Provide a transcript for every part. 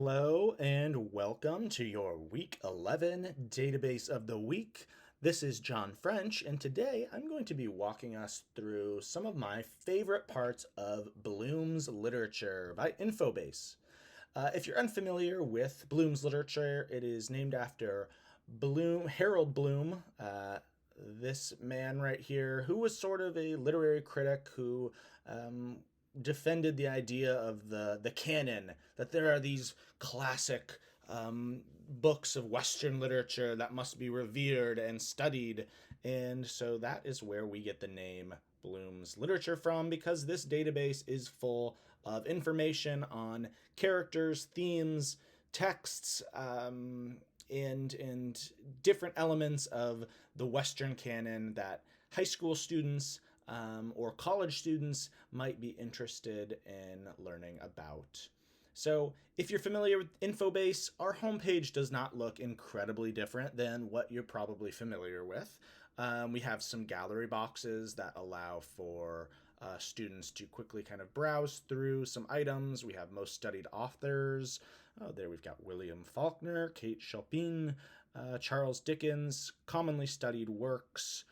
Hello and welcome to your Week 11 Database of the Week. This is John French, and today I'm going to be walking us through some of my favorite parts of Bloom's literature by Infobase. If you're unfamiliar with Bloom's literature, it is named after Harold Bloom, this man right here, who was sort of a literary critic who um, defended the idea of the canon, that there are these classic books of Western literature that must be revered and studied. And so that is where we get the name Bloom's literature from, because this database is full of information on characters, themes, texts, and different elements of the Western canon that high school students or college students might be interested in learning about. So, if you're familiar with Infobase, our homepage does not look incredibly different than what you're probably familiar with. We have some gallery boxes that allow for students to quickly kind of browse through some items. We have most studied authors. Oh, there we've got William Faulkner, Kate Chopin, Charles Dickens, commonly studied works.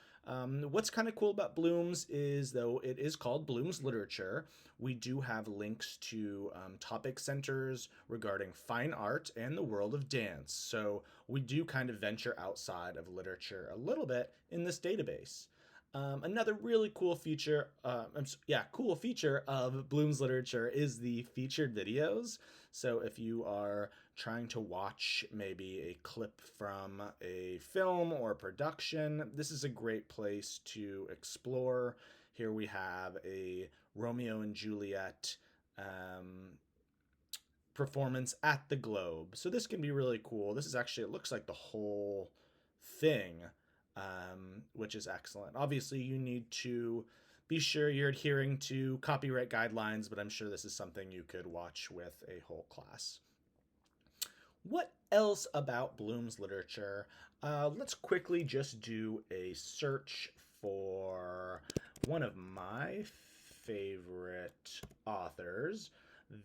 What's kind of cool about Bloom's is, though it is called Bloom's Literature, we do have links to topic centers regarding fine art and the world of dance. So we do kind of venture outside of literature a little bit in this database. Another really cool feature of Bloom's literature is the featured videos. So if you are trying to watch maybe a clip from a film or production, this is a great place to explore. Here we have a Romeo and Juliet um, performance at the Globe. So this can be really cool. This is actually, it looks like the whole thing, which is excellent. Obviously, you need to be sure you're adhering to copyright guidelines, but I'm sure this is something you could watch with a whole class. What else about Bloom's literature? Let's quickly just do a search for one of my favorite authors,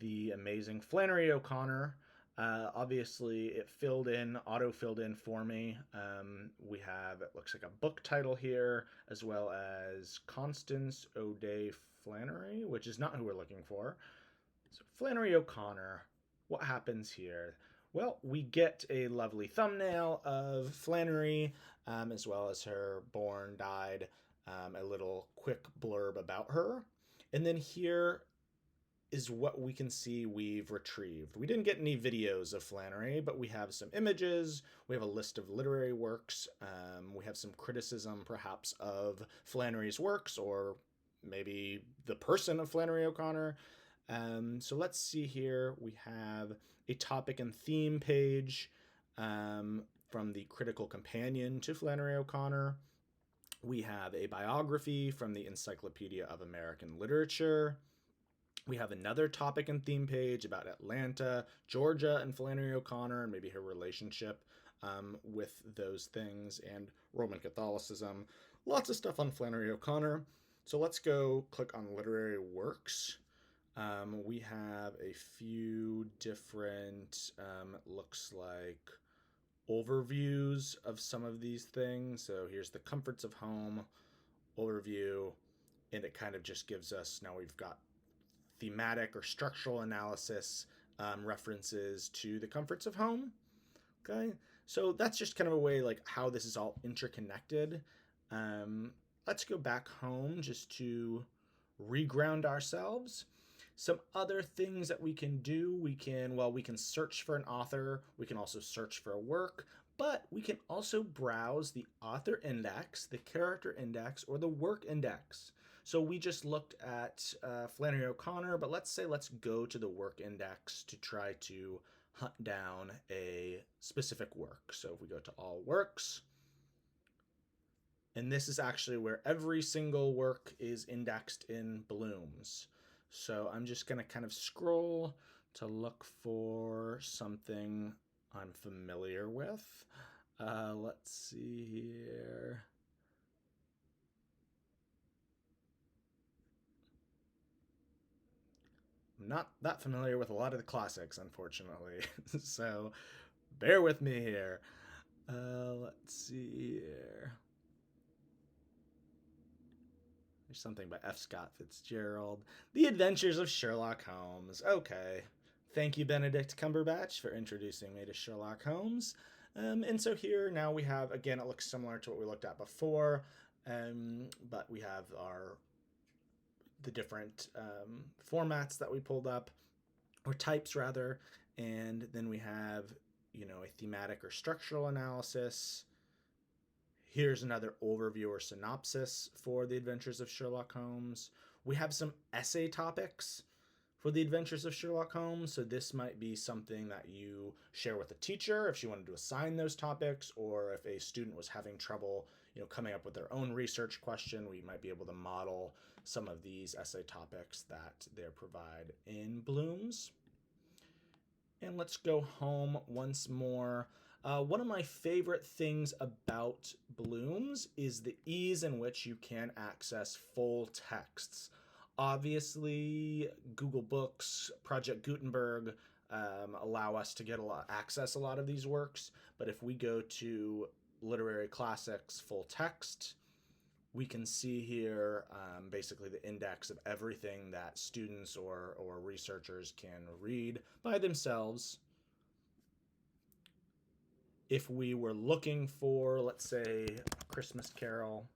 the amazing Flannery O'Connor. Obviously, it auto filled in for me. We have, it looks like a book title here, as well as Constance O'Day Flannery, which is not who we're looking for. So, Flannery O'Connor, what happens here? Well, we get a lovely thumbnail of Flannery, as well as her born, died, a little quick blurb about her. And then here is what we can see we've retrieved. We didn't get any videos of Flannery, but we have some images. We have a list of literary works. We have some criticism, perhaps, of Flannery's works, or maybe the person of Flannery O'Connor. So let's see here. We have a topic and theme page from the Critical Companion to Flannery O'Connor. We have a biography from the Encyclopedia of American Literature. We have another topic and theme page about Atlanta, Georgia, and Flannery O'Connor, and maybe her relationship with those things, and Roman Catholicism. Lots of stuff on Flannery O'Connor. So let's go click on literary works. We have a few different, looks like, overviews of some of these things. So here's the comforts of home overview, and it kind of just gives us, now we've got thematic or structural analysis references to the comforts of home. Okay, so that's just kind of a way like how this is all interconnected. Let's go back home just to reground ourselves. Some other things that we can do, we can search for an author, we can also search for a work, but we can also browse the author index, the character index, or the work index. So we just looked at Flannery O'Connor, but let's go to the work index to try to hunt down a specific work. So if we go to all works, and this is actually where every single work is indexed in Bloom's. So I'm just going to kind of scroll to look for something I'm familiar with. Let's see here. not that familiar with a lot of the classics, unfortunately. So bear with me here. Let's see here. There's something by F. Scott Fitzgerald. The Adventures of Sherlock Holmes. Okay. Thank you, Benedict Cumberbatch, for introducing me to Sherlock Holmes. And so here now we have, again, it looks similar to what we looked at before, but we have the different formats that we pulled up, or types rather, and then we have, a thematic or structural analysis. Here's another overview or synopsis for The Adventures of Sherlock Holmes. We have some essay topics for The Adventures of Sherlock Holmes. So this might be something that you share with a teacher if she wanted to assign those topics, or if a student was having trouble, coming up with their own research question, we might be able to model some of these essay topics that they provide in Bloom's. And let's go home once more. One of my favorite things about Bloom's is the ease in which you can access full texts. Obviously, Google Books, Project Gutenberg allow us to access a lot of these works, but if we go to Literary Classics full text, we can see here basically the index of everything that students or researchers can read by themselves. If we were looking for, let's say, A Christmas Carol,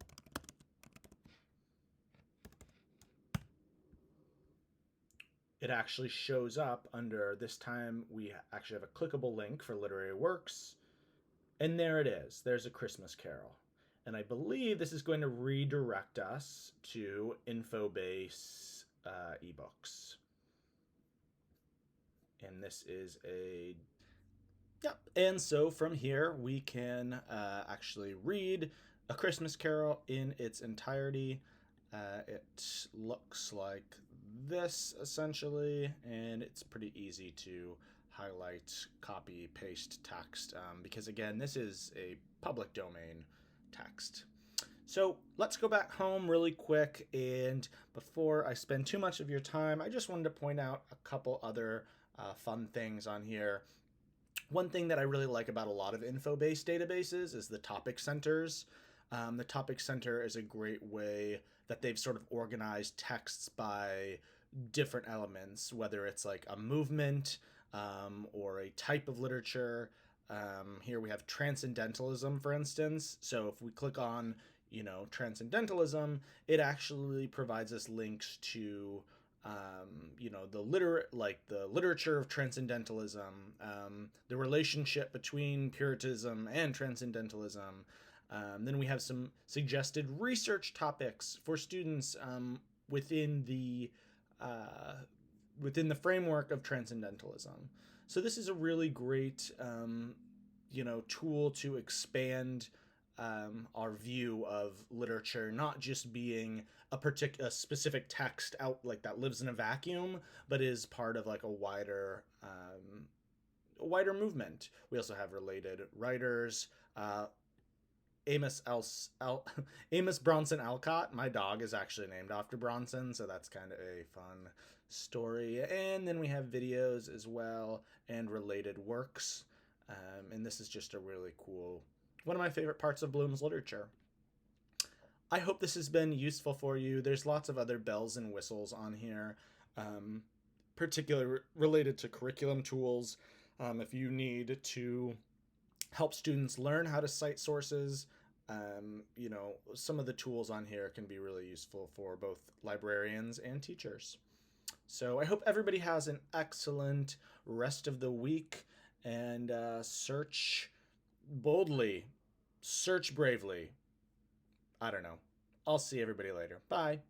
it actually shows up under, this time we actually have a clickable link for literary works, and there it is. There's A Christmas Carol. And I believe this is going to redirect us to Infobase ebooks. And this is yep. And so from here, we can actually read A Christmas Carol in its entirety. It looks like this, essentially, and it's pretty easy to highlight, copy, paste text, because, again, this is a public domain text. So let's go back home really quick, and before I spend too much of your time, I just wanted to point out a couple other fun things on here. One thing that I really like about a lot of Infobase databases is the topic centers. The topic center is a great way that they've sort of organized texts by different elements, whether it's like a movement or a type of literature. Here we have transcendentalism, for instance. So if we click on, transcendentalism, it actually provides us links to, the literature of transcendentalism, the relationship between Puritanism and transcendentalism. Then we have some suggested research topics for students within the framework of transcendentalism. So this is a really great, tool to expand our view of literature, not just being a specific text out like that lives in a vacuum, but is part of like a wider movement. We also have related writers. Amos Bronson Alcott. My dog is actually named after Bronson, so that's kind of a fun story. And then we have videos as well and related works. And this is just a really cool, one of my favorite parts of Bloom's literature. I hope this has been useful for you. There's lots of other bells and whistles on here, particularly related to curriculum tools. If you need to help students learn how to cite sources, some of the tools on here can be really useful for both librarians and teachers. So I hope everybody has an excellent rest of the week, and search boldly, search bravely. I don't know. I'll see everybody later. Bye.